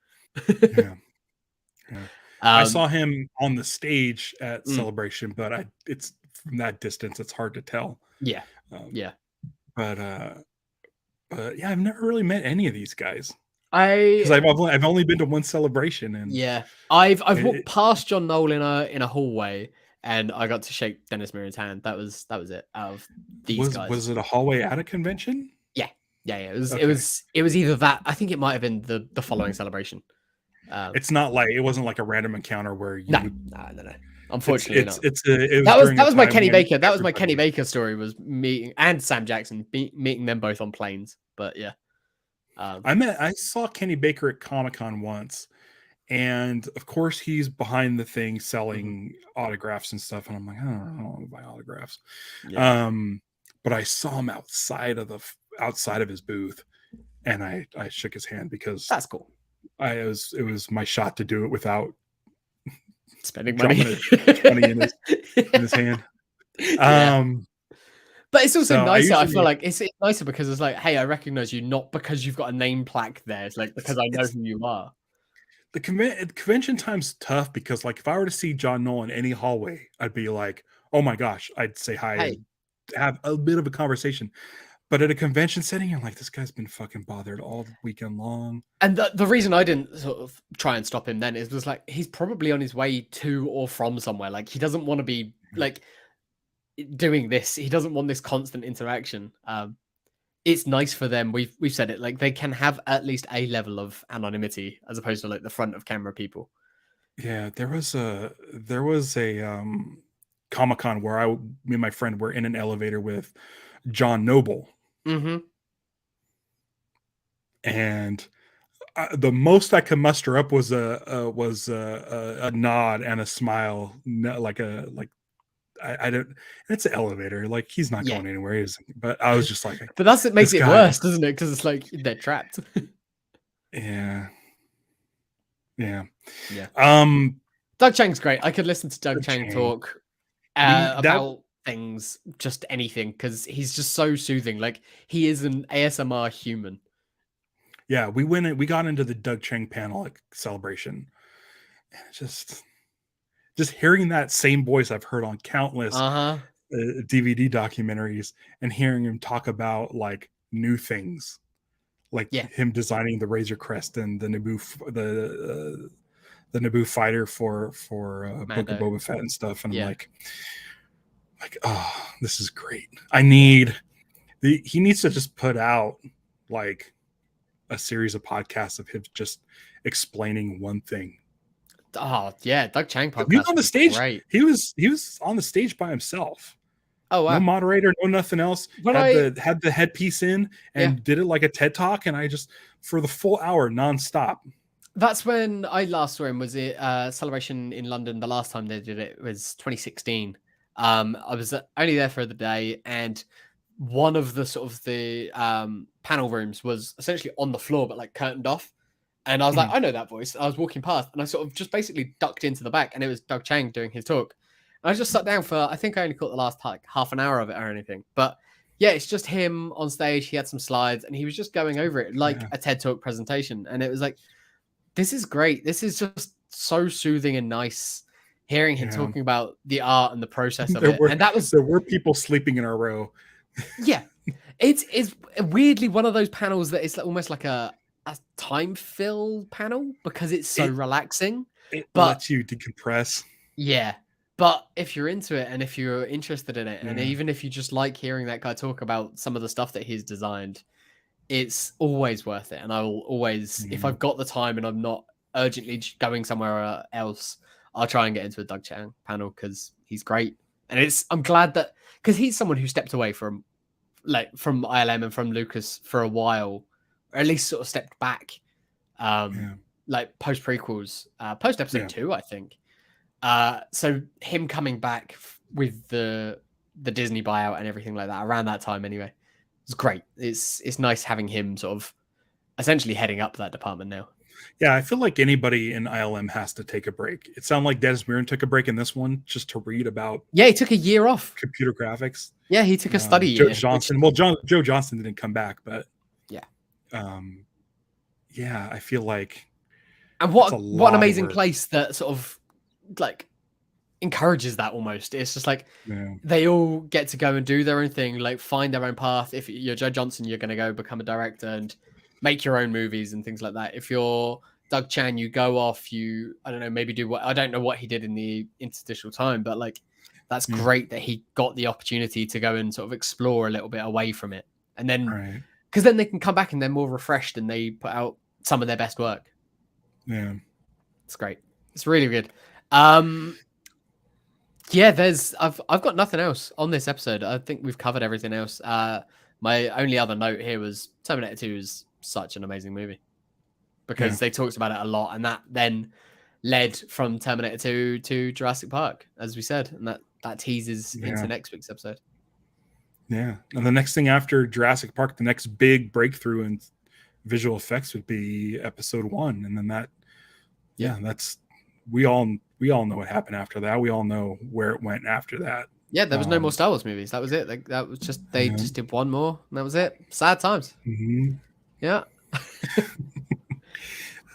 I saw him on the stage at Celebration, but it's from that distance, it's hard to tell. Yeah. But yeah, I've never really met any of these guys. Because I've only been to one Celebration, and I've walked past John Knoll in a hallway, and I got to shake Dennis Mirren's hand. That was it. Out of these guys, was it a hallway at a convention? Yeah. It was either that. I think it might have been the following Celebration. It's not like, it wasn't like a random encounter where you. No. Unfortunately, not. That was my Kenny Baker. That was my Kenny Baker story. Was meeting, and Sam Jackson, meeting them both on planes. But yeah, I saw Kenny Baker at Comic-Con once, and of course he's behind the thing selling autographs and stuff, and I'm like, I don't want to buy autographs. But I saw him outside of his booth, and I shook his hand because that's cool. It was my shot to do it without spending money in his hand. But it's also nicer. I feel like it's nicer because it's like, hey, I recognize you, not because you've got a name plaque there. It's like, because I know who you are. The convention time's tough because, like, if I were to see John Knoll in any hallway, I'd be like, oh my gosh, I'd say hi and have a bit of a conversation. But at a convention setting, you're like, this guy's been fucking bothered all weekend long. And the reason I didn't sort of try and stop him then was like, he's probably on his way to or from somewhere. Like, he doesn't want to be like doing this. He doesn't want this constant interaction. It's nice for them. We've said it, like, they can have at least a level of anonymity as opposed to like the front of camera people. Yeah, there was a Comic-Con where me and my friend were in an elevator with John Noble. And the most I could muster up was a nod and a smile, like I don't. It's an elevator. Like he's not Yeah. going anywhere. But I was just like, But that's it makes this it guy. worse, doesn't it? Because it's like they're trapped. Yeah. Yeah. Yeah. Um, Doug Chang's great. I could listen to Doug Chang Chang. talk That about things, just anything, because he's just so soothing. Like he is an ASMR human. yeah, we got into the Doug Chang panel celebration, and just hearing that same voice I've heard on countless DVD documentaries, and hearing him talk about like new things, like him designing the Razor Crest and the Naboo fighter for Book of Boba Fett and stuff, and I'm like, oh, this is great. He needs to just put out like a series of podcasts of him just explaining one thing. Oh yeah, Doug Chang podcast. He was on the stage. Great. He was on the stage by himself. Oh wow. No moderator, no nothing else. Had the headpiece in and did it like a TED Talk, and I just for the full hour nonstop. That's when I last saw him. Was it Celebration in London? The last time they did it was 2016. I was only there for the day, and one of the sort of the panel rooms was essentially on the floor, but like curtained off. And I was like, I know that voice. I was walking past, and I sort of just basically ducked into the back, and it was Doug Chang doing his talk. And I just sat down for, I think I only caught the last like half an hour of it or anything. But yeah, it's just him on stage. He had some slides, and he was just going over it like a TED Talk presentation. And it was like, this is great. This is just so soothing and nice. Hearing him talking about the art and the process of it. And there were people sleeping in our row. Yeah. It's weirdly one of those panels that it's almost like a time fill panel because it's so relaxing. It lets you decompress. Yeah. But if you're into it and if you're interested in it, and even if you just like hearing that guy talk about some of the stuff that he's designed, it's always worth it. And I will always, if I've got the time and I'm not urgently going somewhere else, I'll try and get into a Doug Chang panel because he's great. And I'm glad that, because he's someone who stepped away from ILM and from Lucas for a while, or at least sort of stepped back, like post prequels, post episode 2, I think. So him coming back with the Disney buyout and everything like that around that time anyway, it's great. It's nice having him sort of essentially heading up that department now. Yeah, I feel like anybody in ILM has to take a break. It sounded like Dennis Muren took a break in this one just to read about. Yeah, he took a year off. Computer graphics. Yeah, he took a study year. Johnson. Well, Joe Johnston didn't come back, but yeah, I feel like. And what an amazing place that sort of like encourages that almost. It's just like they all get to go and do their own thing, like find their own path. If you're Joe Johnston, you're going to go become a director and make your own movies and things like that. If you're Doug Chang, you go off, I don't know, maybe do what, I don't know what he did in the interstitial time, but like, that's great that he got the opportunity to go and sort of explore a little bit away from it. And then, because then they can come back and they're more refreshed and they put out some of their best work. Yeah. It's great. It's really good. Yeah, I've got nothing else on this episode. I think we've covered everything else. My only other note here was Terminator 2 is such an amazing movie because they talked about it a lot, and that then led from Terminator 2 to Jurassic Park, as we said, and that teases into next week's episode. Yeah, and the next thing after Jurassic Park, the next big breakthrough in visual effects would be Episode 1, and then that's we all know what happened after that. We all know where it went after that. Yeah, there was no more Star Wars movies. That was it. Like that was just they just did one more, and that was it. Sad times. Yeah.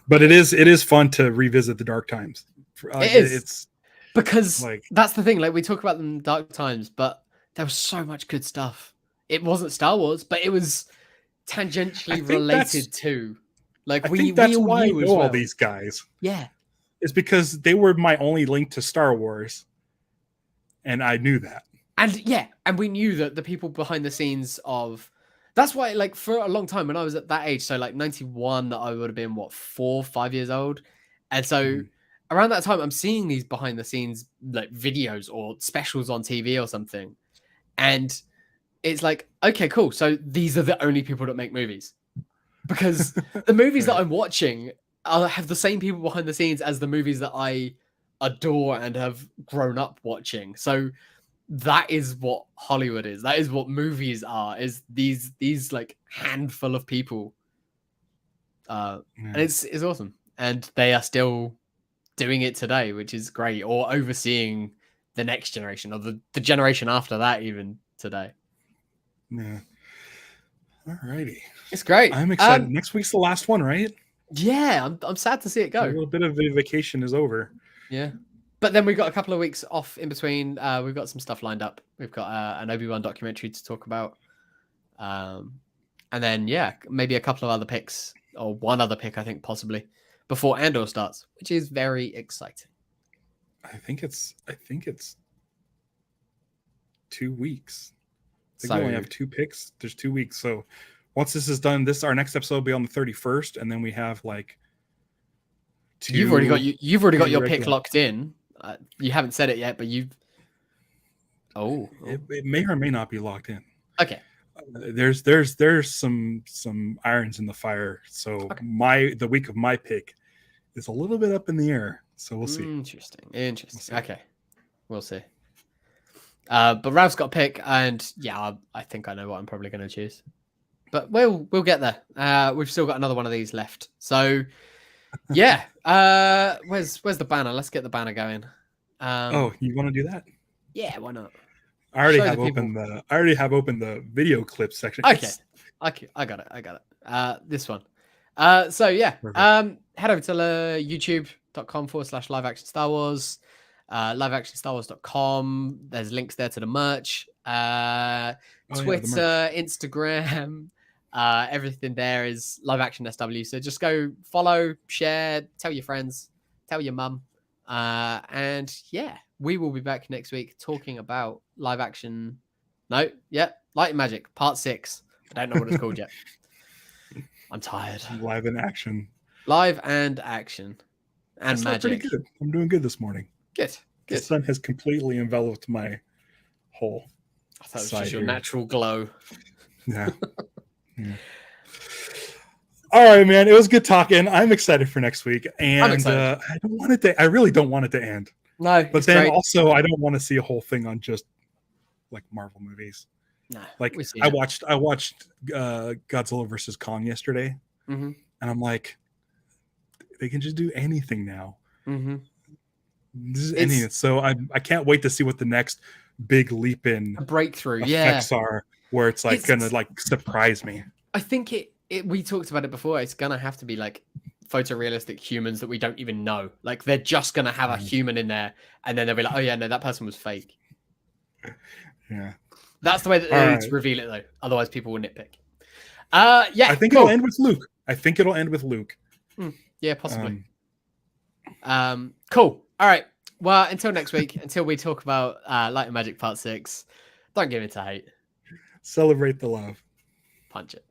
But it is fun to revisit the dark times. It's because that's the thing. Like we talk about them in dark times, but there was so much good stuff. It wasn't Star Wars, but it was tangentially related to. Like I think that's why I know all these guys. Yeah, it's because they were my only link to Star Wars, and I knew that. And we knew that the people behind the scenes of. That's why, like, for a long time when I was at that age, so like 91, that I would have been 4, 5 years old, and so around that time, I'm seeing these behind the scenes like videos or specials on TV or something, and it's like, okay, cool. So these are the only people that make movies, because the movies that I'm watching have the same people behind the scenes as the movies that I adore and have grown up watching. So that is what Hollywood is. That is what movies are. Is these like handful of people, and it's awesome, and they are still doing it today, which is great, or overseeing the next generation or the generation after that even today. Yeah. Alrighty. It's great. I'm excited. Next week's the last one, right? Yeah, I'm sad to see it go. A little bit of the vacation is over. Yeah. But then we've got a couple of weeks off in between. We've got some stuff lined up. We've got an Obi-Wan documentary to talk about. And then, yeah, maybe a couple of other picks, or one other pick, I think, possibly, before Andor starts, which is very exciting. I think it's 2 weeks. I think So we only have 2 picks. There's 2 weeks. So once this is done, our next episode will be on the 31st, and then we have like 2. You've already got your pick locked in. You haven't said it yet, but you've. Oh. It may or may not be locked in. Okay. There's some irons in the fire. So the week of my pick is a little bit up in the air. So we'll see. Interesting. We'll see. Okay. We'll see. But Ralph's got a pick, and yeah, I think I know what I'm probably going to choose. But we'll get there. We've still got another one of these left. So yeah. Where's the banner? Let's get the banner going. You want to do that? Yeah, why not? I already have open the video clip section. Okay, I got it. This one. So yeah, head over to youtube.com/live-action Star Wars, liveactionstarwars.com. There's links there to the merch, Twitter, Instagram, everything there is Live Action SW. So just go follow, share, tell your friends, tell your mum, and yeah, we will be back next week talking about live action. Light and Magic Part 6. I don't know what it's called yet. I'm tired. Live and action. And magic. Pretty good. I'm doing good this morning. Good. The sun has completely enveloped my whole. I thought it was just your natural glow. Yeah. All right, man. It was good talking. I'm excited for next week, and I really don't want it to end. No, but then also I don't want to see a whole thing on just like Marvel movies. No, like I watched Godzilla versus Kong yesterday, and I'm like, they can just do anything now. Anything. So I can't wait to see what the next big leap in breakthrough effects are, where it's like gonna like surprise me. I think we talked about it before. It's gonna have to be like photorealistic humans that we don't even know. Like they're just gonna have a human in there, and then they'll be like, "Oh yeah, no, that person was fake." Yeah, that's the way that they need to reveal it, though. Otherwise, people will nitpick. Yeah, I think it'll end with Luke. Yeah, possibly. Cool. All right. Well, until next week, until we talk about Light and Magic Part 6, don't give in to hate. Celebrate the love. Punch it.